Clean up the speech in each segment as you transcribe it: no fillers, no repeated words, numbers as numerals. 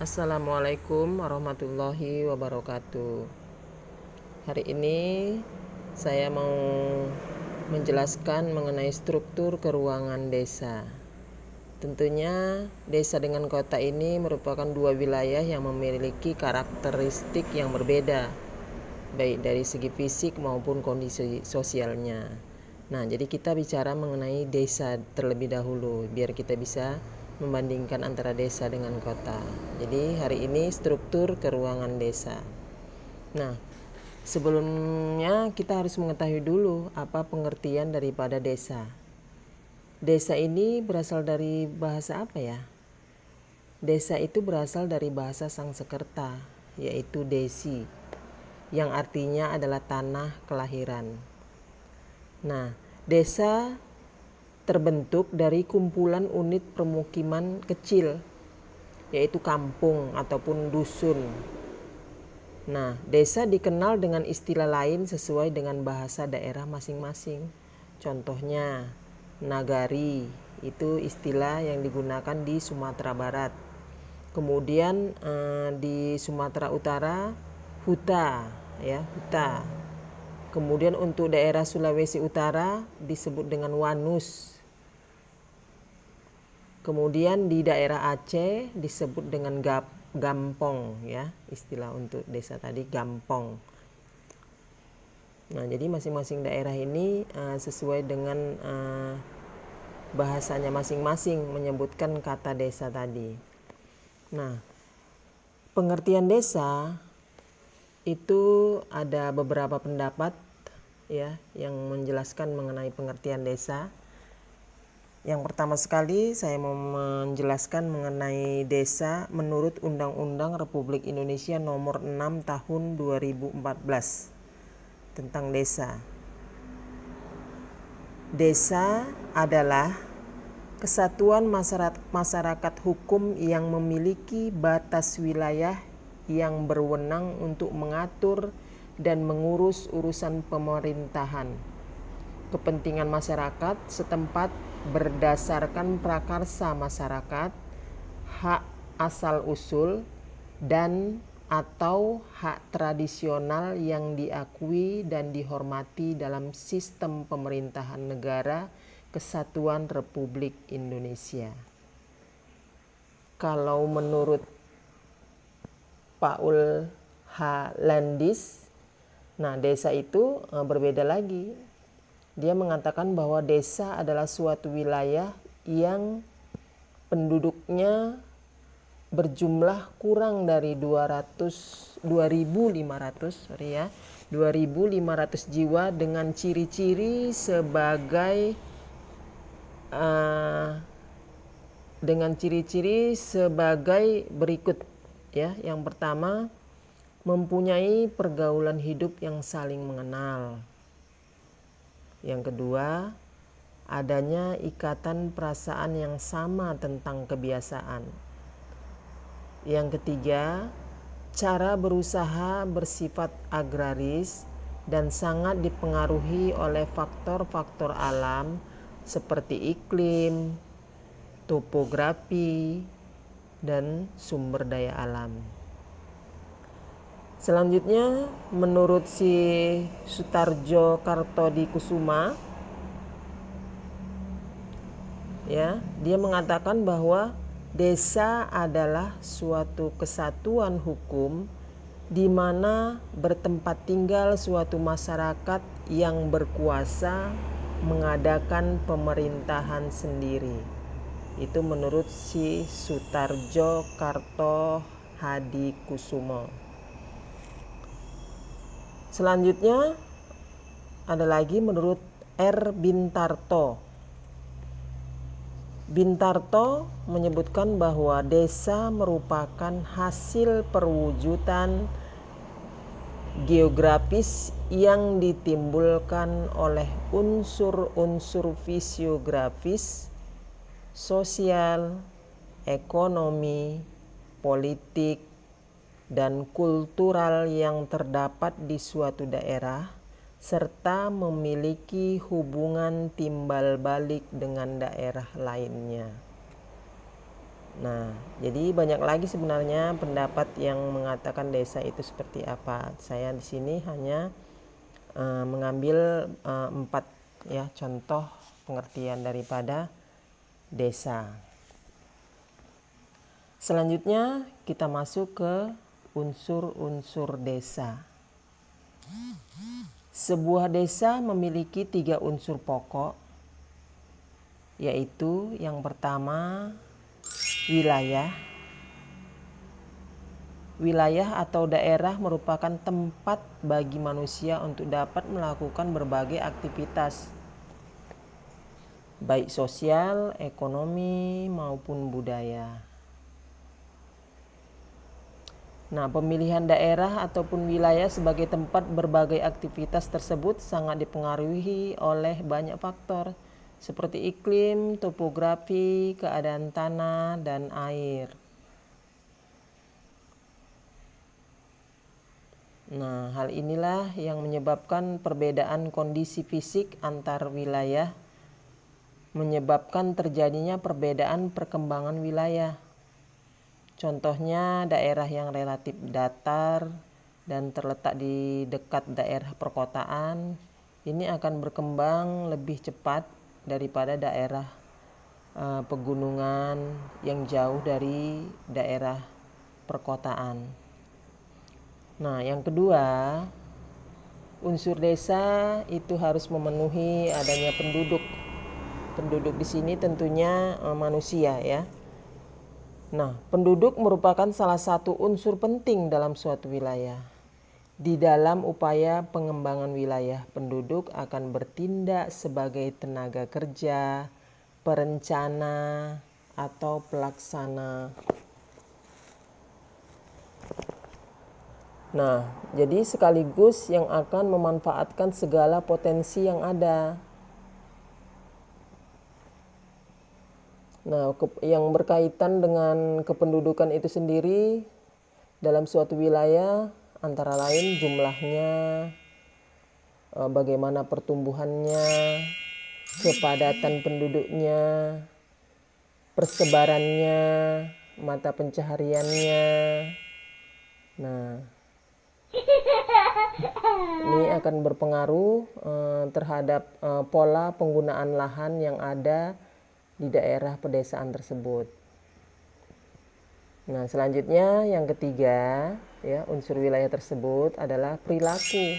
Assalamualaikum warahmatullahi wabarakatuh. Hari ini saya mau menjelaskan mengenai struktur keruangan desa. Tentunya desa dengan kota ini merupakan dua wilayah yang memiliki karakteristik yang berbeda, baik dari segi fisik maupun kondisi sosialnya. Nah, jadi kita bicara mengenai desa terlebih dahulu, biar kita bisa membandingkan antara desa dengan kota. Jadi hari ini struktur keruangan desa. Nah, sebelumnya kita harus mengetahui dulu apa pengertian daripada desa. Desa ini berasal dari bahasa apa ya? Desa itu berasal dari bahasa Sangsekerta, yaitu desi, yang artinya adalah tanah kelahiran. Nah, desa terbentuk dari kumpulan unit permukiman kecil, yaitu kampung ataupun dusun. Nah, desa dikenal dengan istilah lain sesuai dengan bahasa daerah masing-masing. Contohnya, nagari itu istilah yang digunakan di Sumatera Barat. Kemudian di Sumatera Utara, huta, ya, huta. Kemudian untuk daerah Sulawesi Utara disebut dengan wanus. Kemudian di daerah Aceh disebut dengan gampong, ya, istilah untuk desa tadi gampong. Nah, jadi masing-masing daerah ini sesuai dengan bahasanya masing-masing menyebutkan kata desa tadi. Nah, pengertian desa itu ada beberapa pendapat, ya, yang menjelaskan mengenai pengertian desa. Yang pertama sekali saya mau menjelaskan mengenai desa menurut Undang-Undang Republik Indonesia Nomor 6 Tahun 2014 tentang desa. Desa adalah kesatuan masyarakat hukum yang memiliki batas wilayah yang berwenang untuk mengatur dan mengurus urusan pemerintahan, kepentingan masyarakat setempat berdasarkan prakarsa masyarakat, hak asal-usul, dan atau hak tradisional yang diakui dan dihormati dalam sistem pemerintahan negara Kesatuan Republik Indonesia. Kalau menurut Paul H. Landis, nah desa itu berbeda lagi. Dia mengatakan bahwa desa adalah suatu wilayah yang penduduknya berjumlah kurang dari 2.500 jiwa dengan ciri-ciri sebagai berikut, ya. Yang pertama, mempunyai pergaulan hidup yang saling mengenal. Yang kedua, adanya ikatan perasaan yang sama tentang kebiasaan. Yang ketiga, cara berusaha bersifat agraris dan sangat dipengaruhi oleh faktor-faktor alam seperti iklim, topografi, dan sumber daya alam. Selanjutnya, menurut si Sutarjo Kartodikusuma, ya, dia mengatakan bahwa desa adalah suatu kesatuan hukum di mana bertempat tinggal suatu masyarakat yang berkuasa mengadakan pemerintahan sendiri. Itu menurut si Sutarjo Kartodikusuma. Selanjutnya ada lagi menurut R. Bintarto. Bintarto menyebutkan bahwa desa merupakan hasil perwujudan geografis yang ditimbulkan oleh unsur-unsur fisiografis, sosial, ekonomi, politik, dan kultural yang terdapat di suatu daerah serta memiliki hubungan timbal balik dengan daerah lainnya. Nah, jadi banyak lagi sebenarnya pendapat yang mengatakan desa itu seperti apa. Saya di sini hanya mengambil 4 ya contoh pengertian daripada desa. Selanjutnya kita masuk ke unsur-unsur desa. Sebuah desa memiliki 3 unsur pokok, yaitu yang pertama wilayah. Wilayah atau daerah merupakan tempat bagi manusia untuk dapat melakukan berbagai aktivitas, baik sosial, ekonomi, maupun budaya. Nah, pemilihan daerah ataupun wilayah sebagai tempat berbagai aktivitas tersebut sangat dipengaruhi oleh banyak faktor, seperti iklim, topografi, keadaan tanah, dan air. Nah, hal inilah yang menyebabkan perbedaan kondisi fisik antar wilayah, menyebabkan terjadinya perbedaan perkembangan wilayah. Contohnya daerah yang relatif datar dan terletak di dekat daerah perkotaan, ini akan berkembang lebih cepat daripada daerah pegunungan yang jauh dari daerah perkotaan. Nah, yang kedua, unsur desa itu harus memenuhi adanya penduduk. Penduduk di sini tentunya manusia ya. Nah, penduduk merupakan salah satu unsur penting dalam suatu wilayah. Di dalam upaya pengembangan wilayah, penduduk akan bertindak sebagai tenaga kerja, perencana, atau pelaksana. Nah, jadi sekaligus yang akan memanfaatkan segala potensi yang ada. Nah, yang berkaitan dengan kependudukan itu sendiri dalam suatu wilayah antara lain jumlahnya, bagaimana pertumbuhannya, kepadatan penduduknya, persebarannya, mata pencahariannya. Nah, ini akan berpengaruh terhadap pola penggunaan lahan yang ada di daerah pedesaan tersebut. Nah, selanjutnya yang ketiga, ya, unsur wilayah tersebut adalah perilaku.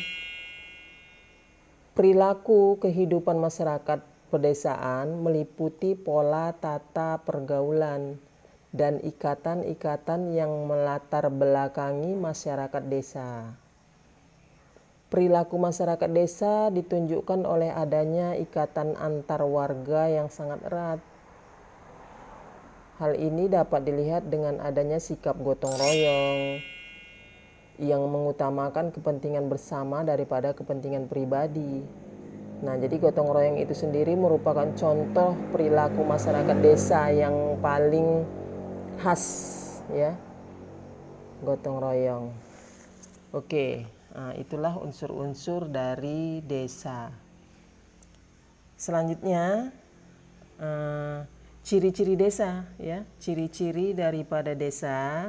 Perilaku kehidupan masyarakat pedesaan meliputi pola tata pergaulan dan ikatan-ikatan yang melatar belakangi masyarakat desa. Perilaku masyarakat desa ditunjukkan oleh adanya ikatan antar warga yang sangat erat. Hal ini dapat dilihat dengan adanya sikap gotong royong yang mengutamakan kepentingan bersama daripada kepentingan pribadi. Nah, jadi gotong royong itu sendiri merupakan contoh perilaku masyarakat desa yang paling khas, ya. Gotong royong. Oke. Nah, itulah unsur-unsur dari desa. Selanjutnya ciri-ciri desa, ya. Ciri-ciri daripada desa.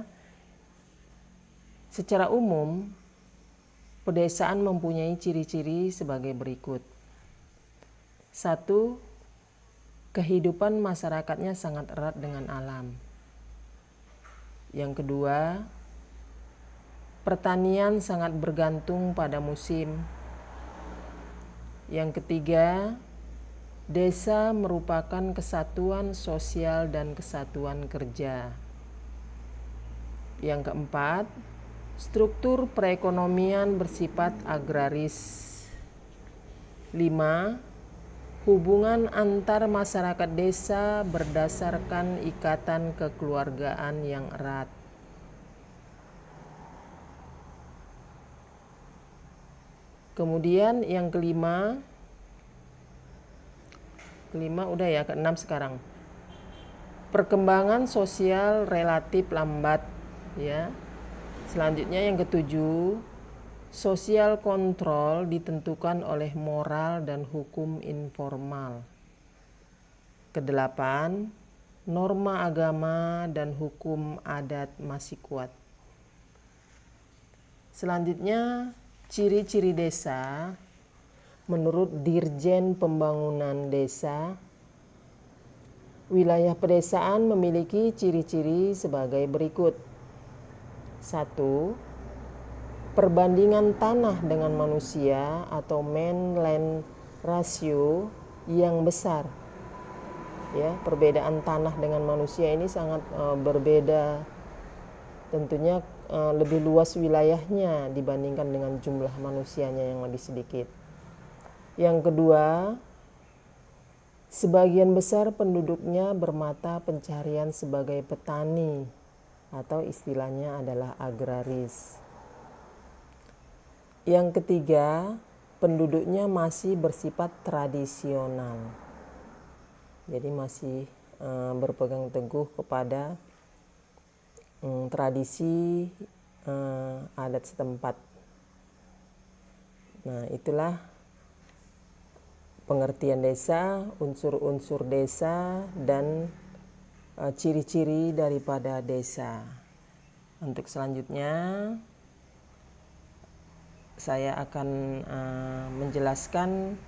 Secara umum, pedesaan mempunyai ciri-ciri sebagai berikut. 1. Kehidupan masyarakatnya sangat erat dengan alam. Yang kedua, pertanian sangat bergantung pada musim. Yang ketiga, desa merupakan kesatuan sosial dan kesatuan kerja. Yang keempat, struktur perekonomian bersifat agraris. 5. Hubungan antar masyarakat desa berdasarkan ikatan kekeluargaan yang erat. Kemudian yang kelima udah ya, keenam sekarang. Perkembangan sosial relatif lambat, ya. Selanjutnya yang ketujuh, sosial kontrol ditentukan oleh moral dan hukum informal. Kedelapan, norma agama dan hukum adat masih kuat. Selanjutnya, ciri-ciri desa menurut Dirjen Pembangunan Desa. Wilayah pedesaan memiliki ciri-ciri sebagai berikut. 1. Perbandingan tanah dengan manusia atau man-land ratio yang besar. Ya, perbedaan tanah dengan manusia ini sangat berbeda. Tentunya lebih luas wilayahnya dibandingkan dengan jumlah manusianya yang lebih sedikit. Yang kedua, sebagian besar penduduknya bermata pencarian sebagai petani atau istilahnya adalah agraris. Yang ketiga, penduduknya masih bersifat tradisional. Jadi masih berpegang teguh kepada tradisi adat setempat. Nah, itulah pengertian desa, unsur-unsur desa, dan ciri-ciri daripada desa. Untuk selanjutnya, saya akan menjelaskan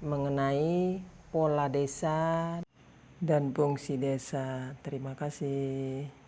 mengenai pola desa dan fungsi desa. Terima kasih.